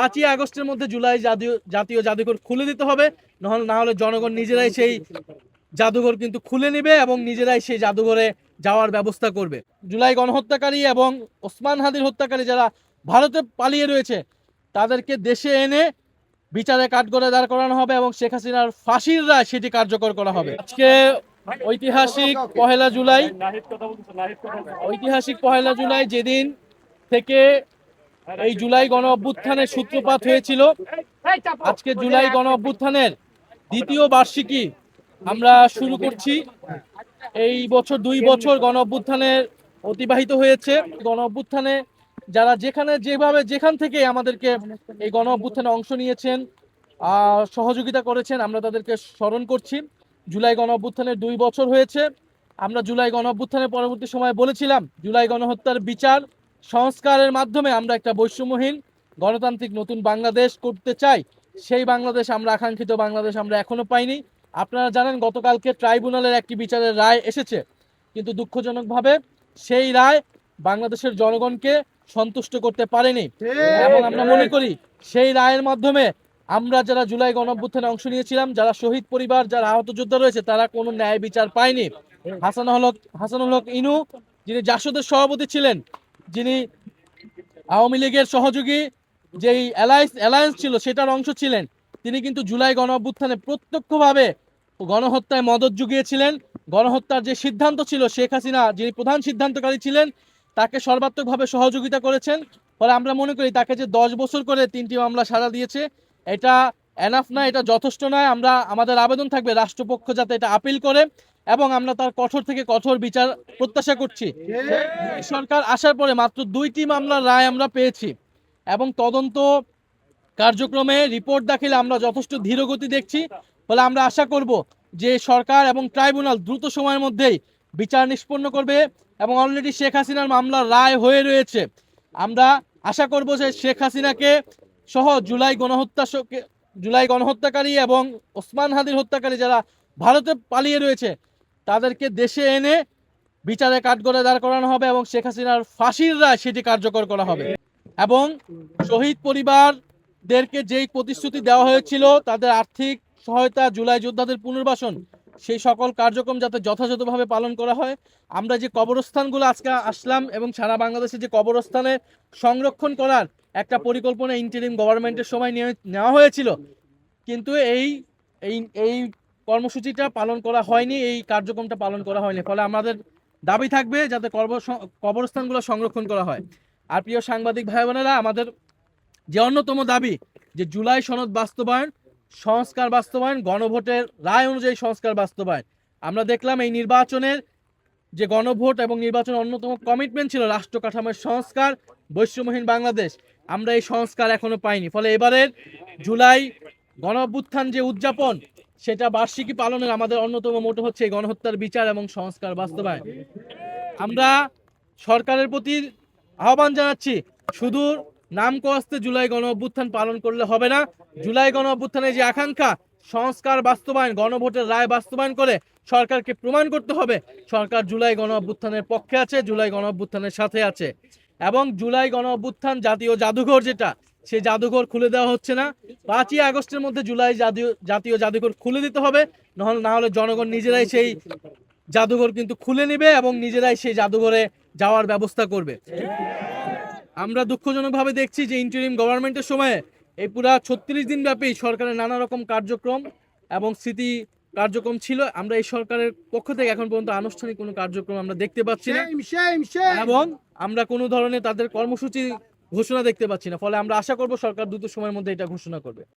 5ই আগস্টের মধ্যে জুলাই জাতীয় জাদুঘর খুলে দিতে হবে, না হলে জনগণ নিজেরাই সেই জাদুঘর কিন্তু খুলে নেবে এবং নিজেরাই সেই জাদুঘরে যাওয়ার ব্যবস্থা করবে। জুলাই গণহত্যাকারী এবং ওসমান হাদির হত্যাকারী যারা ভারতে পালিয়ে রয়েছে তাদেরকে দেশে এনে বিচারে কাঠগড়ায় দাঁড় করানো হবে এবং শেখ হাসিনার ফাঁসির রায় সেটি কার্যকর করা হবে। আজকে ঐতিহাসিক পহেলা জুলাই যেদিন থেকে এই জুলাই গণ অভ্যুত্থানের সূত্রপাত হয়েছিল, আজকে জুলাই গণ অভ্যুত্থানের দ্বিতীয় বার্ষিকী আমরা শুরু করছি। এই বছর 2 বছর গণ অভ্যুত্থানের অতিবাহিত হয়েছে। গণ অভ্যুত্থানে যারা যেখান থেকে আমাদেরকে এই গণ অভ্যুত্থানে অংশ নিয়েছেন, সহযোগিতা করেছেন, আমরা তাদেরকে স্মরণ করছি। জুলাই গণ অভ্যুত্থানের 2 বছর হয়েছে। আমরা জুলাই গণ অভ্যুত্থানের পরবর্তী সময়ে বলেছিলাম জুলাই গণহত্যার বিচার সংস্কারের মাধ্যমে আমরা একটা বৈষম্যহীন গণতান্ত্রিক নতুন বাংলাদেশ করতে চাই। সেই বাংলাদেশ আমরা আকাঙ্ক্ষিত বাংলাদেশ আমরা এখনো পাইনি। আপনারা জানেন গতকালকে ট্রাইব্যুনালের একটি বিচারের রায় এসেছে, কিন্তু দুঃখজনকভাবে সেই রায় বাংলাদেশের জনগণকে সন্তুষ্ট করতে পারেনি এবং আমরা মনে করি সেই রায়ের মাধ্যমে আমরা যারা জুলাই গণঅভ্যুত্থানে অংশ নিয়েছিলাম, যারা শহীদ পরিবার, যারা আহত যোদ্ধা রয়েছে, তারা কোনো ন্যায় বিচার পায়নি। হাসানুল হক ইনু, যিনি জাসদের সভাপতি ছিলেন, যিনি আওয়ামী লীগের সহযোগী যেই অ্যালায়েন্স ছিল সেটার অংশ ছিলেন, তিনি কিন্তু জুলাই গণঅভ্যুত্থানে প্রত্যক্ষভাবে গণহত্যায় মদত জুগিয়েছিলেন। গণহত্যার যে সিদ্ধান্ত ছিল, শেখ হাসিনা যিনি প্রধান সিদ্ধান্তকারী ছিলেন, তাকে সর্বাত্মকভাবে সহযোগিতা করেছেন। ফলে আমরা মনে করি তাকে যে 10 বছর করে 3টি মামলা সাজা দিয়েছে, এটা এনাফ না, এটা যথেষ্ট নয়। আমাদের আবেদন থাকবে রাষ্ট্রপক্ষ যাতে এটা আপিল করে এবং আমরা তার কঠোর থেকে কঠোর বিচার প্রত্যাশা করছি। সরকার আসার পরে মাত্র 2টি মামলার রায় আমরা পেয়েছি এবং তদন্ত কার্যক্রমে রিপোর্ট দাখিলে আমরা যথেষ্ট ধীরগতি দেখছি। ফলে আমরা আশা করব যে সরকার এবং ট্রাইব্যুনাল দ্রুত সময়ের মধ্যেই বিচার নিষ্পন্ন করবে এবং অলরেডি শেখ হাসিনার মামলার রায় হয়ে রয়েছে। আমরা আশা করব যে শেখ হাসিনাকে সহ জুলাই গণহত্যাকারী এবং ওসমান হাদির হত্যাকারী যারা ভারতে পালিয়ে রয়েছে তাদেরকে দেশে এনে বিচারে কাঠগড়ায় দাঁড় করানো হবে এবং শেখ হাসিনার ফাঁসির রায় সেটি কার্যকর করা হবে এবং শহীদ পরিবারদেরকে যেই প্রতিশ্রুতি দেওয়া হয়েছিল তাদের আর্থিক সহায়তা, জুলাই যোদ্ধাদের পুনর্বাসন, সেই সকল কার্যক্রম যাতে যথাযথভাবে পালন করা হয়। আমরা যে কবরস্থানগুলো আজকে আসলাম এবং সারা বাংলাদেশে যে কবরস্থানে সংরক্ষণ করার একটা পরিকল্পনা ইন্টারিম গভর্নমেন্টের সময় নেওয়া হয়েছিল, কিন্তু এই কর্মসূচিটা পালন করা হয়নি, এই কার্যক্রমটা পালন করা হয়নি। ফলে আমাদের দাবি থাকবে যাতে কবরস্থানগুলো সংরক্ষণ করা হয়। আর প্রিয় সাংবাদিক ভাই বোনেরা, আমাদের যে অন্যতম দাবি যে জুলাই সনদ বাস্তবায়ন, সংস্কার বাস্তবায়ন, গণভোটের রায় অনুযায়ী সংস্কার বাস্তবায়ন। আমরা দেখলাম এই নির্বাচনের যে গণভোট এবং নির্বাচনের অন্যতম কমিটমেন্ট ছিল রাষ্ট্র কাঠামোর সংস্কার, বৈষম্যহীন বাংলাদেশ, আমরা এই সংস্কার এখনো পাইনি। ফলে এবারের জুলাই গণ অভ্যুত্থান যে উদযাপন, সেটা বার্ষিকী পালনের আমাদের অন্যতম মোটো হচ্ছে এই গণহত্যার বিচার এবং সংস্কার বাস্তবায়ন। আমরা সরকারের প্রতি আহ্বান জানাচ্ছি, শুধু নাম কস্তে জুলাই গণ অভ্যুত্থান পালন করলে হবে না। জুলাই গণ অভ্যুত্থানের যে আকাঙ্ক্ষা, সংস্কার বাস্তবায়ন, গণভোটের রায় বাস্তবায়ন করে সরকারকে প্রমাণ করতে হবে সরকার জুলাই গণ অভ্যুত্থানের পক্ষে আছে, জুলাই গণ অভ্যুত্থানের সাথে আছে। এবং জুলাই গণ অভ্যুত্থান জাতীয় জাদুঘর যেটা, সেই জাদুঘর খুলে দেওয়া হচ্ছে না। 5ই আগস্টের মধ্যে জুলাই জাতীয় জাদুঘর খুলে দিতে হবে, না হলে জনগণ নিজেরাই সেই জাদুঘর কিন্তু খুলে নেবে এবং নিজেরাই সেই জাদুঘরে যাওয়ার ব্যবস্থা করবে। আমরা দুঃখজনকভাবে দেখছি যে ইন্টারিম গভর্নমেন্টের সময়ে এই পুরা 36 দিন ব্যাপী সরকারের নানা রকম কার্যক্রম এবং স্মৃতি কার্যক্রম ছিল। আমরা এই সরকারের পক্ষ থেকে এখন পর্যন্ত আনুষ্ঠানিক কোনো কার্যক্রম আমরা দেখতে পাচ্ছি না এবং আমরা কোনো ধরনের তাদের কর্মসূচি ঘোষণা দেখতে পাচ্ছি না। ফলে আমরা আশা করব সরকার দ্রুত সময়ের মধ্যে এটা ঘোষণা করবে।